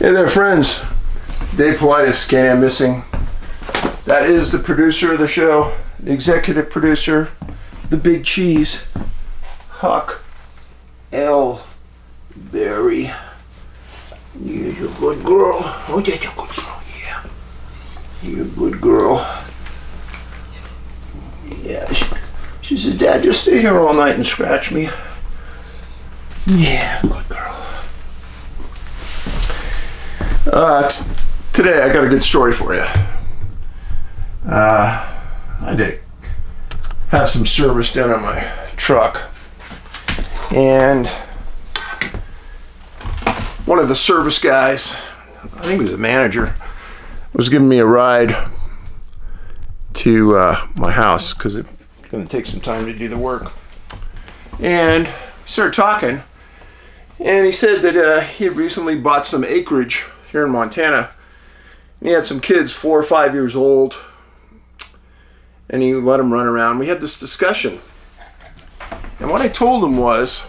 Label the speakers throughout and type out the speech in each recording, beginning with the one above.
Speaker 1: Hey there, friends. Dave Paulides, can't have missing. That is the producer of the show, the executive producer, the big cheese, Huck L. Berry. You're a good girl. Oh, that's a good girl, yeah. You're a good girl. Yeah, she says, Dad, just stay here all night and scratch me. Yeah, good girl. Today I got a good story for you. I did have some service done on my truck, and one of the service guys, I think he was a manager, was giving me a ride to my house because it's going to take some time to do the work. And we started talking, and he said that he had recently bought some acreage here in Montana. And he had some kids, 4 or 5 years old, and he let them run around. We had this discussion, and what I told him was,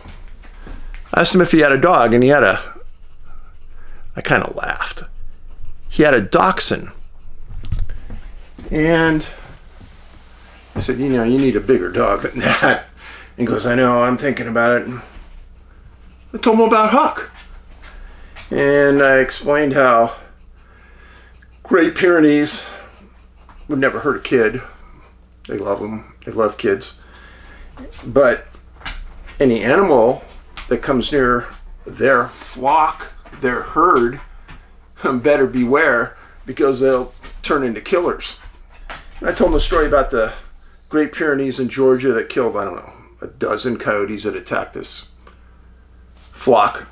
Speaker 1: I asked him if he had a dog, and I kind of laughed. He had a dachshund, and I said, you know, you need a bigger dog than that. And he goes, I know, I'm thinking about it. And I told him about Huck. And I explained how Great Pyrenees would never hurt a kid. They love them. They love kids. But any animal that comes near their flock, their herd, better beware, because they'll turn into killers. And I told them a story about the Great Pyrenees in Georgia that killed, I don't know, a dozen coyotes that attacked this flock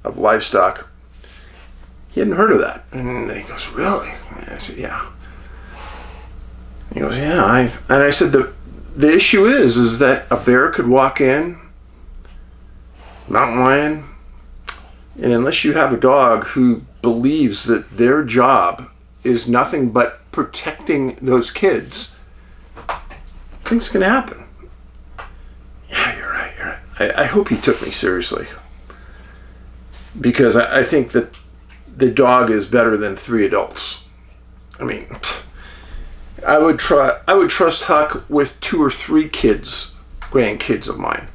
Speaker 1: of livestock. He hadn't heard of that. And he goes, really? And I said, yeah. He goes, yeah. And I said, the issue is that a bear could walk in, mountain lion, and unless you have a dog who believes that their job is nothing but protecting those kids, things can happen. Yeah, you're right. I hope he took me seriously, because I think that the dog is better than 3 adults. I mean, I would trust Huck with 2 or 3 kids, grandkids of mine,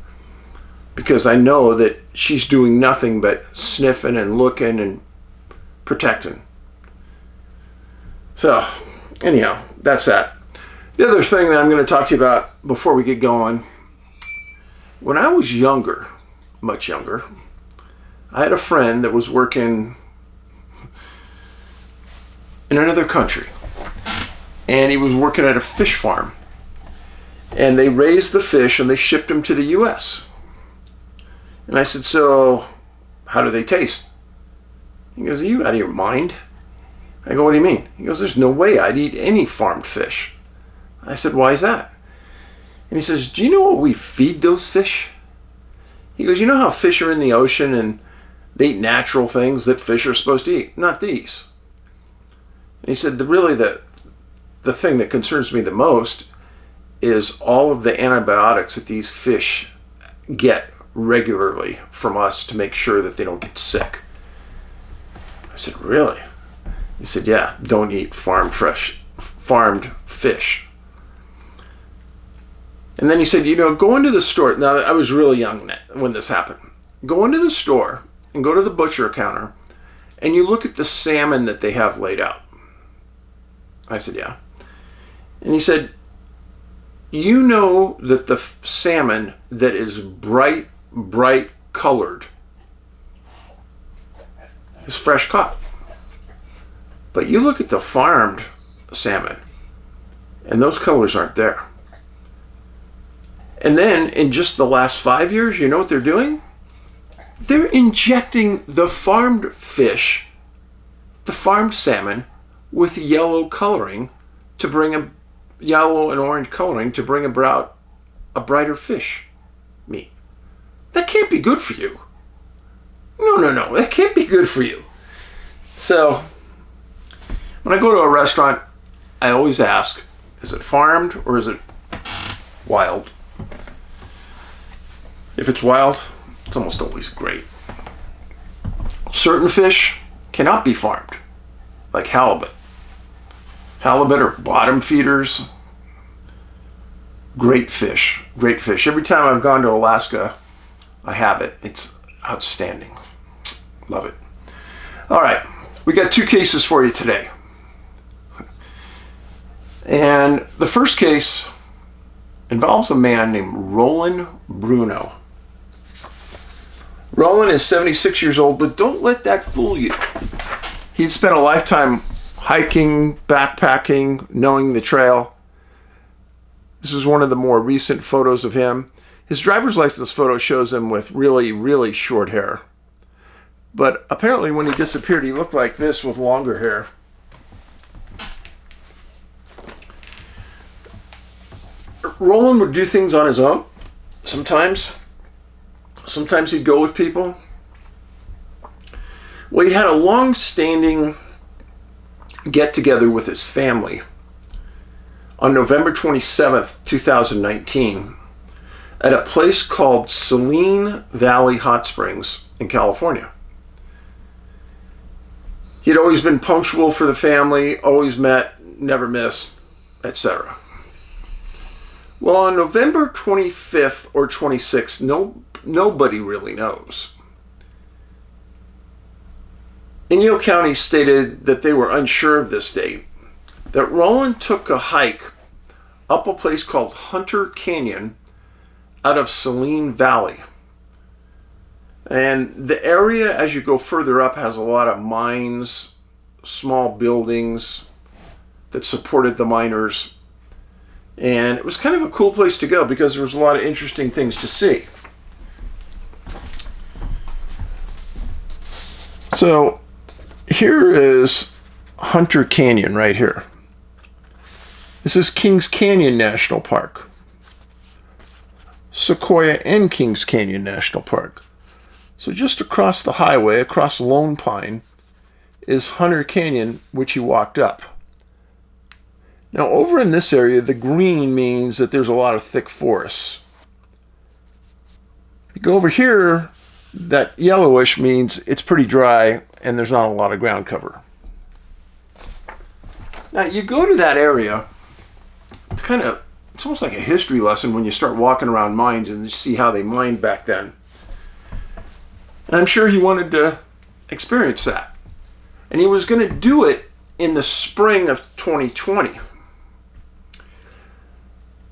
Speaker 1: because I know that she's doing nothing but sniffing and looking and protecting. So, anyhow, that's that. The other thing that I'm going to talk to you about before we get going, when I was younger, much younger, I had a friend that was working in another country, and he was working at a fish farm, and they raised the fish and they shipped them to the US. And I said, so how do they taste? He goes, are you out of your mind? I go, what do you mean? He goes, there's no way I'd eat any farmed fish. I said, why is that? And he says, do you know what we feed those fish? He goes, you know how fish are in the ocean and they eat natural things that fish are supposed to eat, not these. And he said, the thing that concerns me the most is all of the antibiotics that these fish get regularly from us to make sure that they don't get sick. I said, really? He said, yeah, don't eat farmed fish. And then he said, you know, go into the store. Now, I was really young when this happened. Go into the store and go to the butcher counter, and you look at the salmon that they have laid out. I said, yeah. And he said, you know that the salmon that is bright colored is fresh caught. But you look at the farmed salmon, and those colors aren't there. And then, in just the last 5 years, you know what they're doing? They're injecting the farmed fish, the farmed salmon, with yellow coloring to bring a yellow and orange coloring to bring about a brighter fish meat. That can't be good for you. No, that can't be good for you. So, when I go to a restaurant, I always ask, is it farmed or is it wild? If it's wild, it's almost always great. Certain fish cannot be farmed, like halibut. Halibut are bottom feeders. Great fish, great fish. Every time I've gone to Alaska, I have it. It's outstanding. Love it. All right, we got 2 cases for you today. And the first case involves a man named Rolin Bruno. Rolin is 76 years old, but don't let that fool you. He'd spent a lifetime hiking, backpacking, knowing the trail. This is one of the more recent photos of him. His driver's license photo shows him with really, really short hair. But apparently when he disappeared, he looked like this with longer hair. Rolin would do things on his own sometimes. Sometimes he'd go with people. Well, he had a long-standing get-together with his family on November 27th, 2019 at a place called Saline Valley Hot Springs in California. He'd always been punctual for the family, always met, never missed, etc. Well, on November 25th or 26th, nobody really knows. Inyo County stated that they were unsure of this date, that Rolin took a hike up a place called Hunter Canyon out of Saline Valley. And the area, as you go further up, has a lot of mines, small buildings that supported the miners. And it was kind of a cool place to go because there was a lot of interesting things to see. So here is Hunter Canyon right here. This is Kings Canyon National Park. Sequoia and Kings Canyon National Park. So just across the highway, across Lone Pine, is Hunter Canyon, which he walked up. Now over in this area, the green means that there's a lot of thick forests. If you go over here, that yellowish means it's pretty dry and there's not a lot of ground cover. Now you go to that area, it's almost like a history lesson when you start walking around mines and you see how they mined back then. And I'm sure he wanted to experience that. And he was going to do it in the spring of 2020.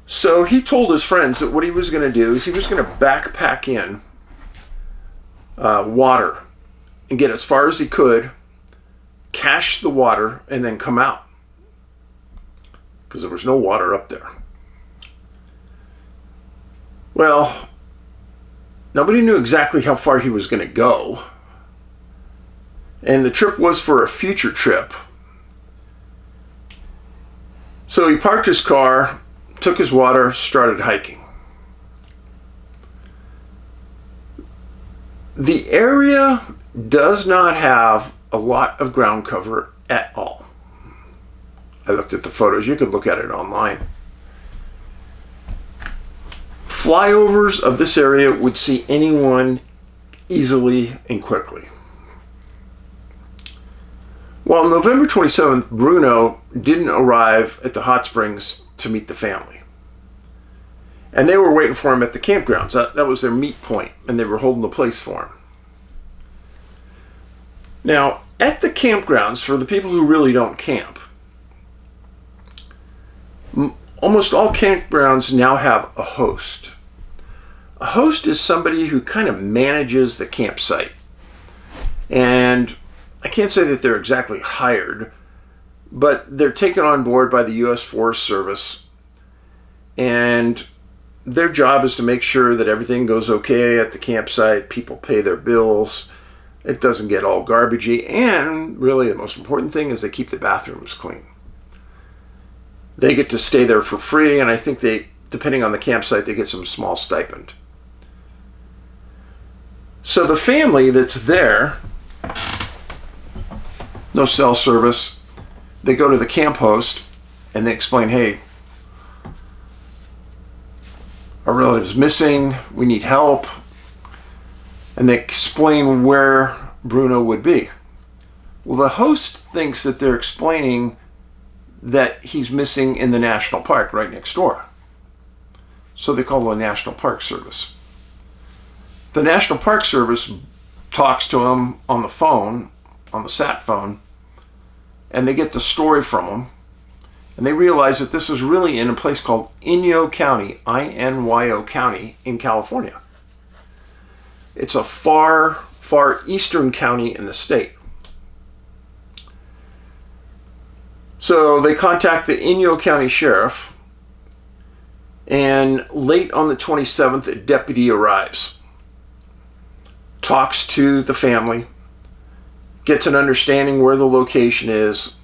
Speaker 1: So he told his friends that what he was going to do is he was going to backpack in water and get as far as he could, cache the water, and then come out. Because there was no water up there. Well, nobody knew exactly how far he was going to go. And the trip was for a future trip. So he parked his car, took his water, started hiking. The area does not have a lot of ground cover at all. I looked at the photos. You could look at it online. Flyovers of this area would see anyone easily and quickly. Well, on November 27th, Bruno didn't arrive at the hot springs to meet the family. And they were waiting for him at the campgrounds. That was their meet point, and they were holding the place for him. Now, at the campgrounds, for the people who really don't camp, almost all campgrounds now have a host. A host is somebody who kind of manages the campsite. And I can't say that they're exactly hired, but they're taken on board by the U.S. Forest Service. And their job is to make sure that everything goes okay at the campsite, people pay their bills, it doesn't get all garbagey, and really the most important thing is they keep the bathrooms clean. They get to stay there for free, and I think they, depending on the campsite, they get some small stipend. So the family that's there, no cell service, they go to the camp host and they explain, hey, our relative's missing, we need help. And they explain where Bruno would be. Well, the host thinks that they're explaining that he's missing in the national park right next door. So they call the National Park Service. The National Park Service talks to him on the phone, on the sat phone, and they get the story from him. And they realize that this is really in a place called Inyo County, I-N-Y-O County in California. It's a far, far eastern county in the state. So they contact the Inyo County Sheriff, and late on the 27th, a deputy arrives, talks to the family, gets an understanding where the location is,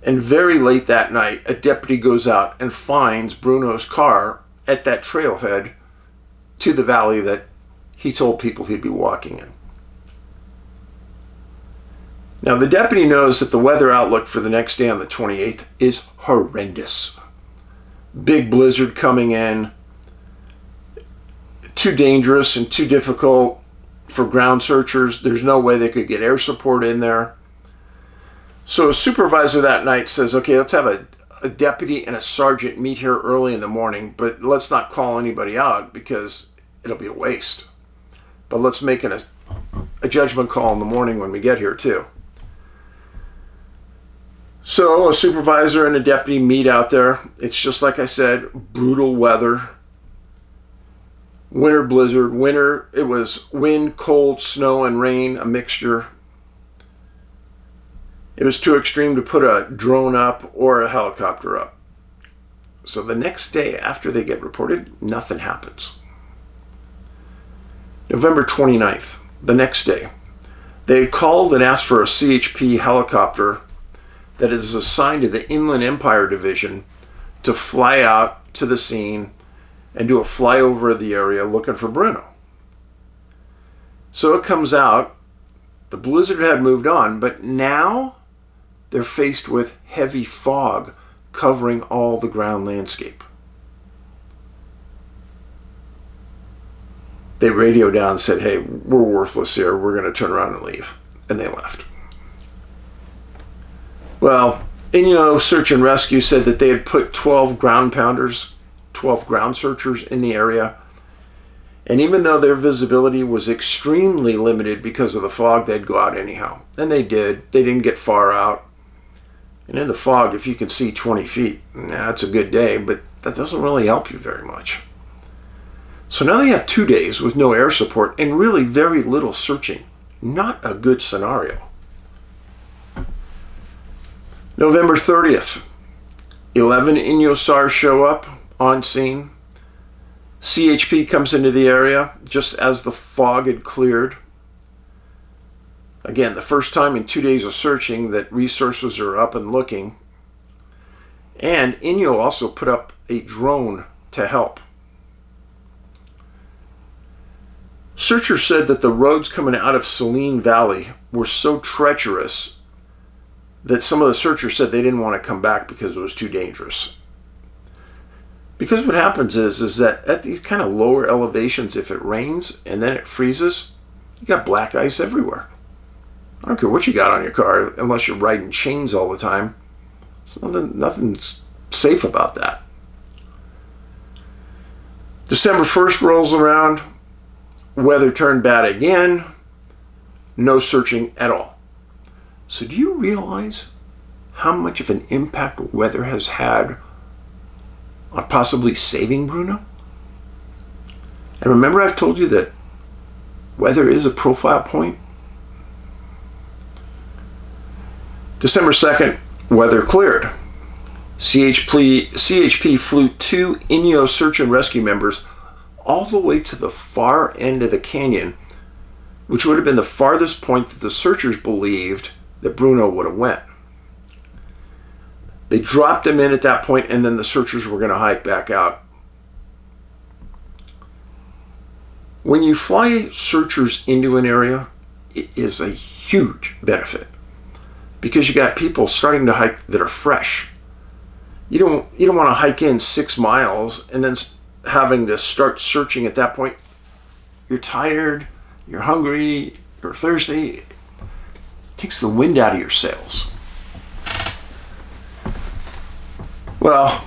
Speaker 1: and very late that night, a deputy goes out and finds Bruno's car at that trailhead to the valley that he told people he'd be walking in. Now, the deputy knows that the weather outlook for the next day on the 28th is horrendous. Big blizzard coming in, too dangerous and too difficult for ground searchers. There's no way they could get air support in there. So a supervisor that night says, okay, let's have a deputy and a sergeant meet here early in the morning, but let's not call anybody out because it'll be a waste. But let's make a judgment call in the morning when we get here too. So a supervisor and a deputy meet out there. It's just like I said, brutal weather. Winter blizzard. Winter, it was wind, cold, snow, and rain, a mixture. It was too extreme to put a drone up or a helicopter up. So the next day after they get reported, nothing happens. November 29th, the next day, they called and asked for a CHP helicopter that is assigned to the Inland Empire Division to fly out to the scene and do a flyover of the area looking for Bruno. So it comes out, the blizzard had moved on, but now they're faced with heavy fog covering all the ground landscape. They radioed down and said, hey, we're worthless here. We're going to turn around and leave. And they left. Well, Inyo Search and Rescue said that they had put 12 ground pounders, 12 ground searchers in the area. And even though their visibility was extremely limited because of the fog, they'd go out anyhow. And they did. They didn't get far out. And in the fog, if you can see 20 feet, that's a good day, but that doesn't really help you very much. So now they have 2 days with no air support and really very little searching. Not a good scenario. November 30th, 11 Inyo SARs show up on scene. CHP comes into the area just as the fog had cleared. Again, the first time in 2 days of searching that resources are up and looking. And Inyo also put up a drone to help. Searchers said that the roads coming out of Saline Valley were so treacherous that some of the searchers said they didn't want to come back because it was too dangerous. Because what happens is that at these kind of lower elevations, if it rains and then it freezes, you got black ice everywhere. I don't care what you got on your car, unless you're riding chains all the time. There's nothing's safe about that. December 1st rolls around. Weather turned bad again. No searching at all. So do you realize how much of an impact weather has had on possibly saving Bruno? And remember I've told you that weather is a profile point? December 2nd, weather cleared. CHP flew 2 Inyo Search and Rescue members all the way to the far end of the canyon, which would have been the farthest point that the searchers believed that Bruno would have went. They dropped him in at that point, and then the searchers were going to hike back out. When you fly searchers into an area, it is a huge benefit because you got people starting to hike that are fresh. You don't want to hike in 6 miles and then having to start searching at that point. You're tired, you're hungry, you're thirsty. Takes the wind out of your sails. Well,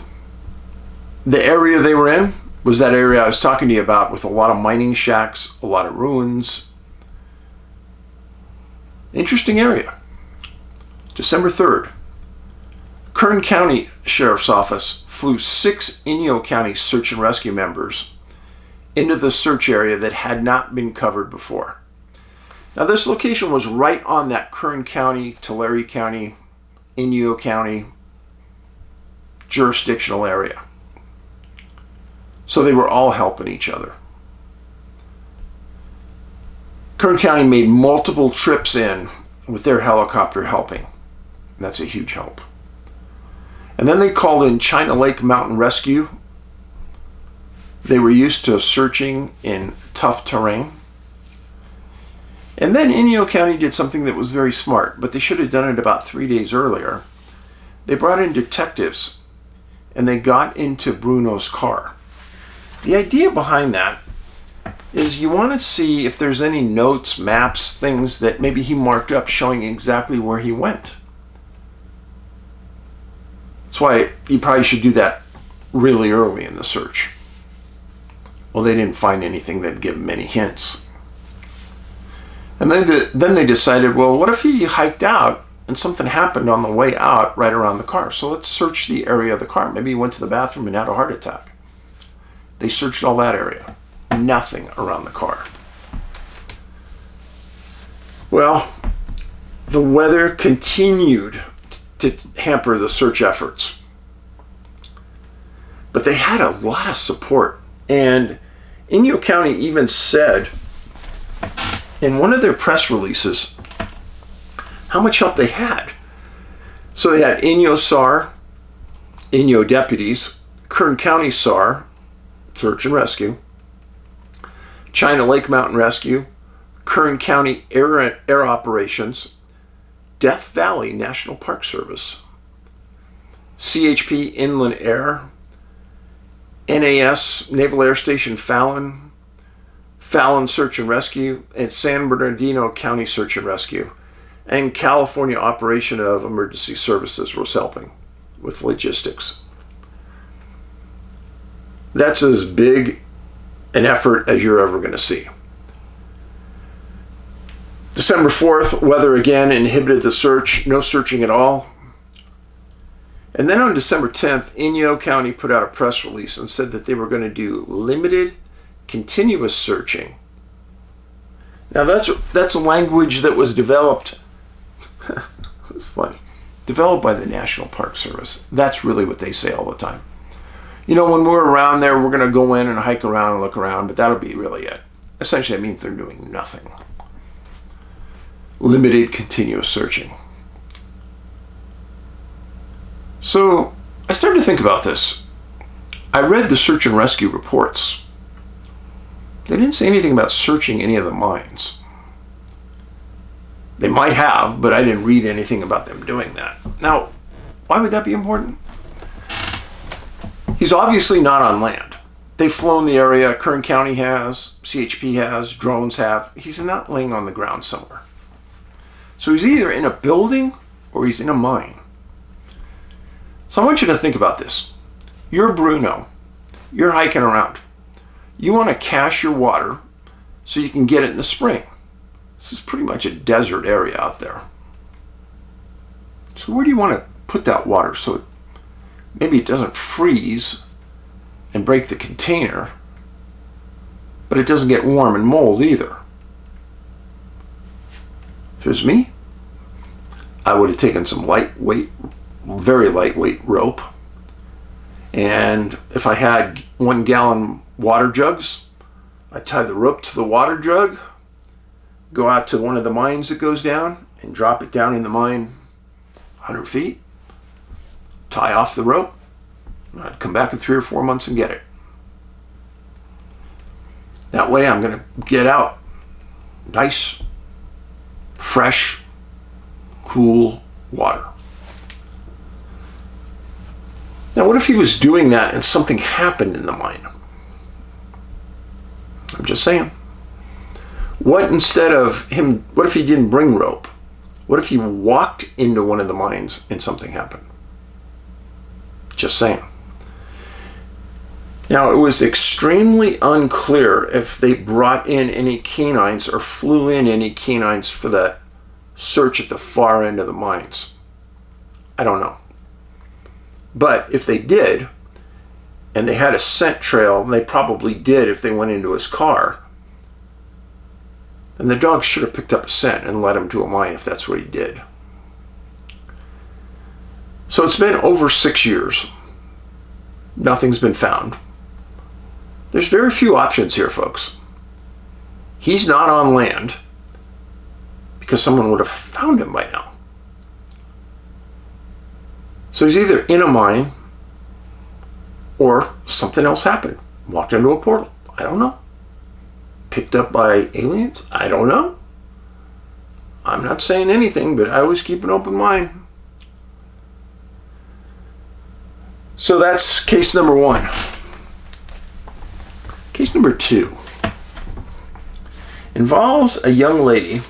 Speaker 1: the area they were in was that area I was talking to you about, with a lot of mining shacks, a lot of ruins. Interesting area. December 3rd, Kern County Sheriff's Office flew 6 Inyo County search and rescue members into the search area that had not been covered before. Now, this location was right on that Kern County, Tulare County, Inyo County jurisdictional area. So they were all helping each other. Kern County made multiple trips in with their helicopter helping. And that's a huge help. And then they called in China Lake Mountain Rescue. They were used to searching in tough terrain. And then Inyo County did something that was very smart, but they should have done it about 3 days earlier. They brought in detectives, and they got into Bruno's car. The idea behind that is you want to see if there's any notes, maps, things that maybe he marked up showing exactly where he went. That's why you probably should do that really early in the search. Well, they didn't find anything that'd give them any hints. And then they decided, well, what if he hiked out and something happened on the way out right around the car? So let's search the area of the car. Maybe he went to the bathroom and had a heart attack. They searched all that area. Nothing around the car. Well, the weather continued to hamper the search efforts. But they had a lot of support. And Inyo County even said in one of their press releases how much help they had. So they had Inyo SAR, Inyo deputies, Kern County SAR, search and rescue, China Lake Mountain Rescue, Kern County Air Operations, Death Valley National Park Service, CHP Inland Air, NAS Naval Air Station Fallon, Fallon Search and Rescue, and San Bernardino County Search and Rescue, and California Operation of Emergency Services was helping with logistics. That's as big an effort as you're ever going to see. December 4th, weather again inhibited the search, no searching at all. And then on December 10th, Inyo County put out a press release and said that they were going to do limited, continuous searching. Now that's a language that was developed, it's funny, developed by the National Park Service. That's really what they say all the time. You know, when we're around there, we're going to go in and hike around and look around, but that'll be really it. Essentially, it means they're doing nothing. Limited, continuous searching. So I started to think about this. I read the search and rescue reports. They didn't say anything about searching any of the mines. They might have, but I didn't read anything about them doing that. Now, why would that be important? He's obviously not on land. They've flown the area, Kern County has, CHP has, drones have. He's not laying on the ground somewhere. So he's either in a building or he's in a mine. So I want you to think about this. You're Bruno. You're hiking around. You want to cache your water so you can get it in the spring. This is pretty much a desert area out there. So where do you want to put that water so maybe it doesn't freeze and break the container, but it doesn't get warm and mold either? If it was me, I would have taken some very lightweight rope, and if I had 1 gallon water jugs, I'd tie the rope to the water jug, go out to one of the mines that goes down and drop it down in the mine 100 feet, tie off the rope, and I'd come back in 3 or 4 months and get it. That way I'm going to get out nice, fresh, cool water. Now, what if he was doing that and something happened in the mine? I'm just saying. What if he didn't bring rope? What if he walked into one of the mines and something happened? Just saying. Now, it was extremely unclear if they brought in any canines or flew in any canines for that search at the far end of the mines. I don't know. But if they did, and they had a scent trail, and they probably did if they went into his car, then the dog should have picked up a scent and led him to a mine if that's what he did. So it's been over 6 years. Nothing's been found. There's very few options here, folks. He's not on land because someone would have found him by now. So he's either in a mine or something else happened. Walked into a portal. I don't know. Picked up by aliens? I don't know. I'm not saying anything, but I always keep an open mind. So that's case number 1. Case number 2 involves a young lady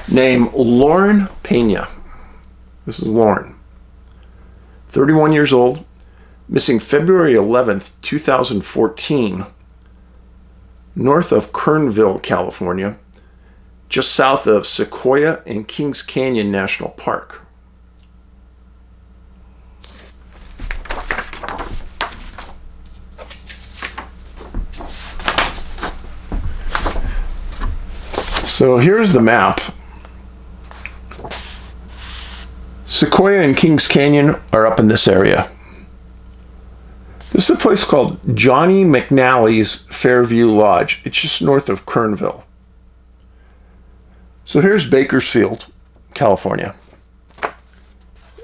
Speaker 1: named Rolin Pena. This is Lauren, 31 years old, missing February 11th, 2014, north of Kernville, California, just south of Sequoia and Kings Canyon National Park. So here's the map. Sequoia and Kings Canyon are up in this area. This is a place called Johnny McNally's Fairview Lodge. It's just north of Kernville. So here's Bakersfield, California.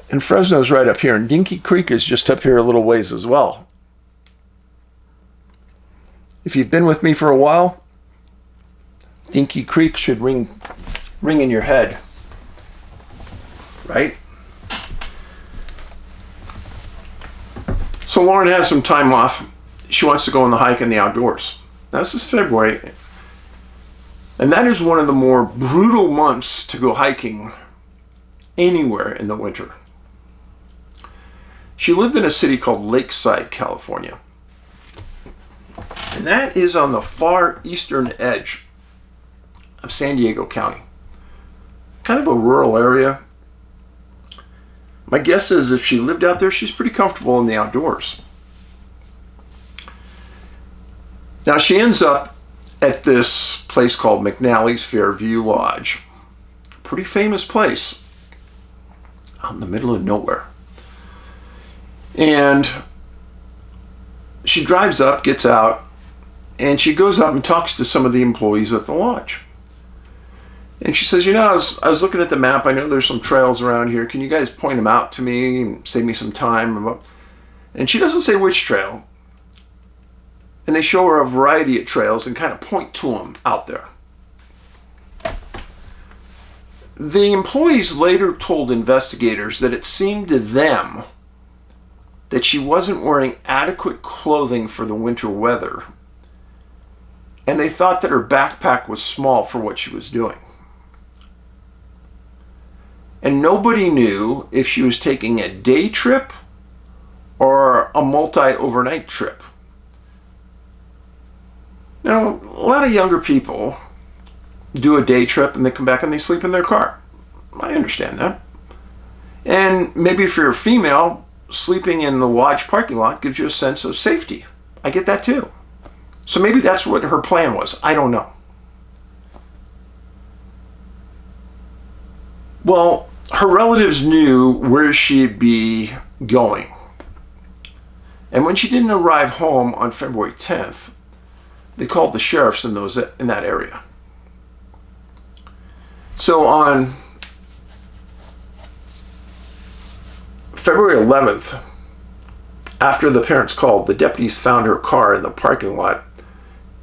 Speaker 1: And Fresno's right up here, and Dinky Creek is just up here a little ways as well. If you've been with me for a while, Dinky Creek should ring in your head, right? So Lauren has some time off. She wants to go on the hike in the outdoors. Now this is February, and that is one of the more brutal months to go hiking anywhere in the winter. She lived in a city called Lakeside, California. And that is on the far eastern edge of San Diego County. Kind of a rural area. My guess is if she lived out there, she's pretty comfortable in the outdoors. Now she ends up at this place called McNally's Fairview Lodge. Pretty famous place out in the middle of nowhere. And she drives up, gets out, and she goes up and talks to some of the employees at the lodge. And she says, I was looking at the map. I know there's some trails around here. Can you guys point them out to me and save me some time? And she doesn't say which trail. And they show her a variety of trails and kind of point to them out there. The employees later told investigators that it seemed to them that she wasn't wearing adequate clothing for the winter weather. And they thought that her backpack was small for what she was doing. And nobody knew if she was taking a day trip or a multi-overnight trip. Now, a lot of younger people do a day trip and they come back and they sleep in their car. I understand that. And maybe if you're a female, sleeping in the lodge parking lot gives you a sense of safety. I get that too. So maybe that's what her plan was. I don't know. Well, her relatives knew where she'd be going. And when she didn't arrive home on February 10th, they called the sheriffs in that area. So on February 11th, after the parents called, the deputies found her car in the parking lot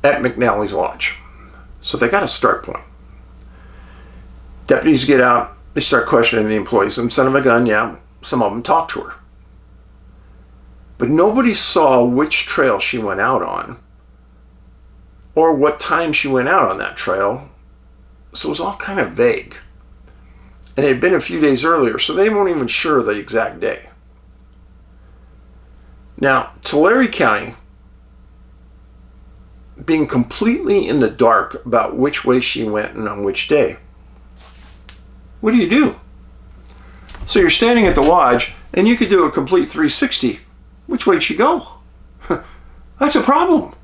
Speaker 1: at McNally's Lodge. So they got a start point. Deputies get out. They start questioning the employees. Some sent them a gun, yeah. Some of them talked to her. But nobody saw which trail she went out on or what time she went out on that trail. So it was all kind of vague. And it had been a few days earlier, so they weren't even sure the exact day. Now, Tulare County, being completely in the dark about which way she went and on which day, what do? So you're standing at the lodge, and you could do a complete 360. Which way did she go? That's a problem.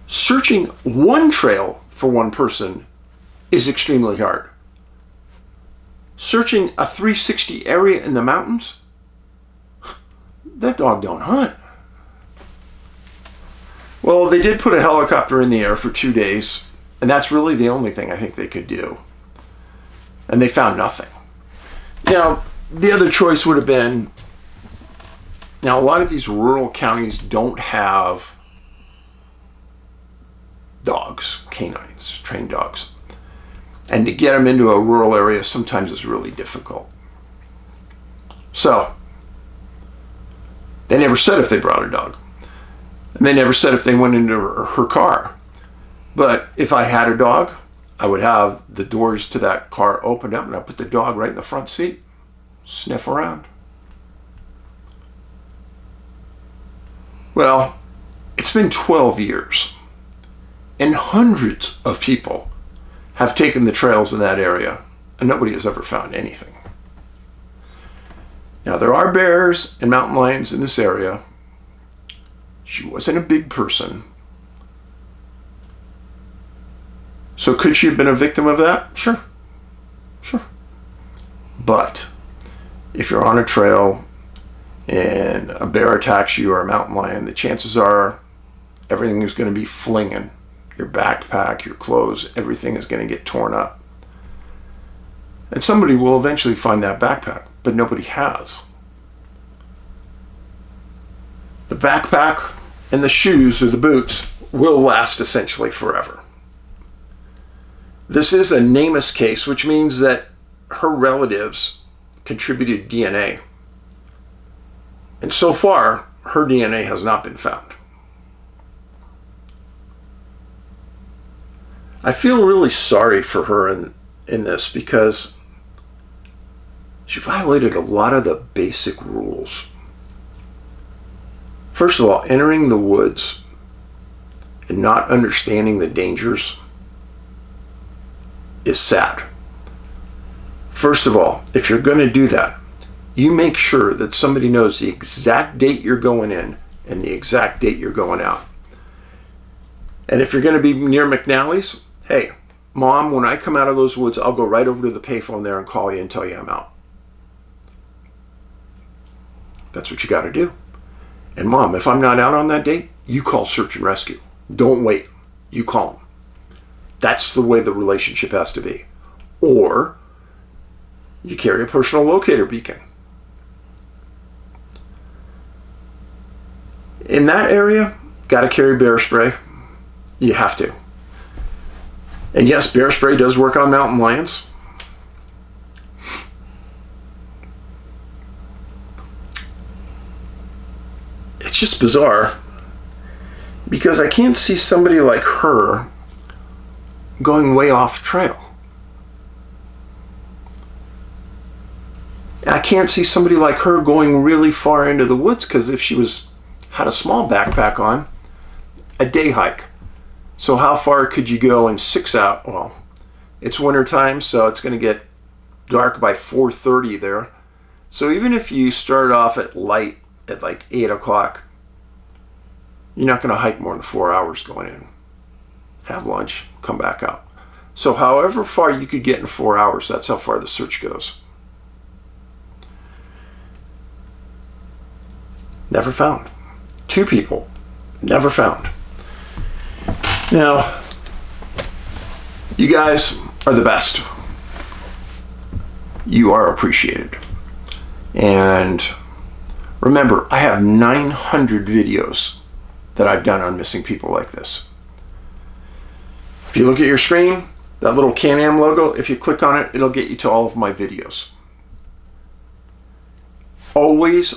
Speaker 1: Searching one trail for one person is extremely hard. Searching a 360 area in the mountains, that dog don't hunt. Well, they did put a helicopter in the air for 2 days, and that's really the only thing I think they could do. And they found nothing. Now, the other choice would have been, now a lot of these rural counties don't have dogs, canines, trained dogs. And to get them into a rural area sometimes is really difficult. So, they never said if they brought a dog. And they never said if they went into her car. But if I had a dog, I would have the doors to that car opened up and I'd put the dog right in the front seat, sniff around. Well, it's been 12 years, and hundreds of people have taken the trails in that area, and nobody has ever found anything. Now, there are bears and mountain lions in this area. She wasn't a big person. So could she have been a victim of that? Sure. But if you're on a trail and a bear attacks you or a mountain lion, the chances are everything is going to be flinging. Your backpack, your clothes, everything is going to get torn up. And somebody will eventually find that backpack, but nobody has. The backpack and the shoes or the boots will last essentially forever. This is a NamUs case, which means that her relatives contributed DNA. And so far, her DNA has not been found. I feel really sorry for her in this because she violated a lot of the basic rules. First of all, entering the woods and not understanding the dangers is sad. First of all, if you're going to do that, you make sure that somebody knows the exact date you're going in and the exact date you're going out. And if you're going to be near McNally's, hey, Mom, when I come out of those woods, I'll go right over to the payphone there and call you and tell you I'm out. That's what you got to do. And Mom, if I'm not out on that date, you call search and rescue. Don't wait. You call them. That's the way the relationship has to be. Or you carry a personal locator beacon. In that area, got to carry bear spray. You have to. And yes, bear spray does work on mountain lions. It's just bizarre because I can't see somebody like her going way off trail. I can't see somebody like her going really far into the woods because if she had a small backpack on, a day hike. So how far could you go in 6 hours? Well, it's winter time, so it's going to get dark by 4:30 there. So even if you start off at light at like 8 o'clock, you're not going to hike more than 4 hours going in. Have lunch, come back out. So however far you could get in 4 hours, that's how far the search goes. Never found. 2 people, never found. Now, you guys are the best. You are appreciated. And remember, I have 900 videos that I've done on missing people like this. If you look at your screen, that little Can-Am logo, if you click on it, it'll get you to all of my videos. Always,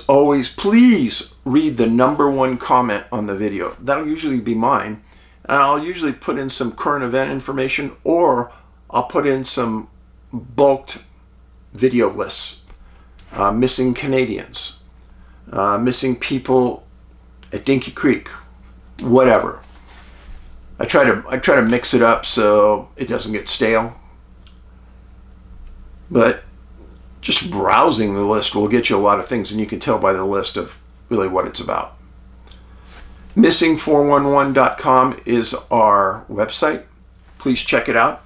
Speaker 1: please read the #1 comment on the video. That'll usually be mine. And I'll usually put in some current event information, or I'll put in some bulked video lists, missing Canadians, missing people at Dinky Creek, whatever. I try to mix it up so it doesn't get stale. But just browsing the list will get you a lot of things, and you can tell by the list of really what it's about. Missing411.com is our website. Please check it out.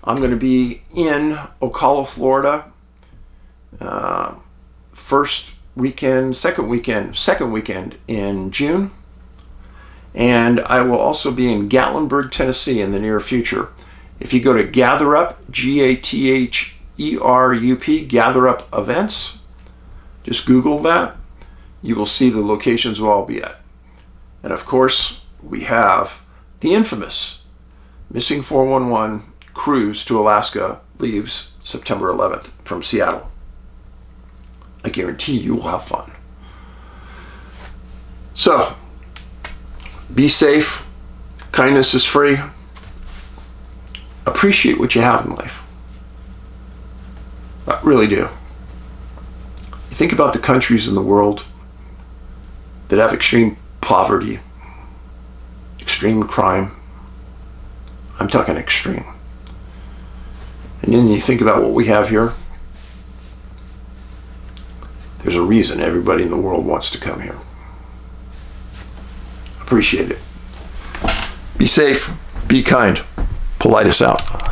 Speaker 1: I'm going to be in Ocala, Florida, second weekend in June. And I will also be in Gatlinburg, Tennessee in the near future. If you go to GatherUp, GatherUp, GatherUp events, just Google that, you will see the locations we'll all be at. And of course, we have the infamous Missing 411 cruise to Alaska leaves September 11th from Seattle. I guarantee you will have fun. So, be safe. Kindness is free. Appreciate what you have in life. I really do. You think about the countries in the world that have extreme poverty, extreme crime. I'm talking extreme. And then you think about what we have here. There's a reason everybody in the world wants to come here. Appreciate it. Be safe. Be kind. Paulides out.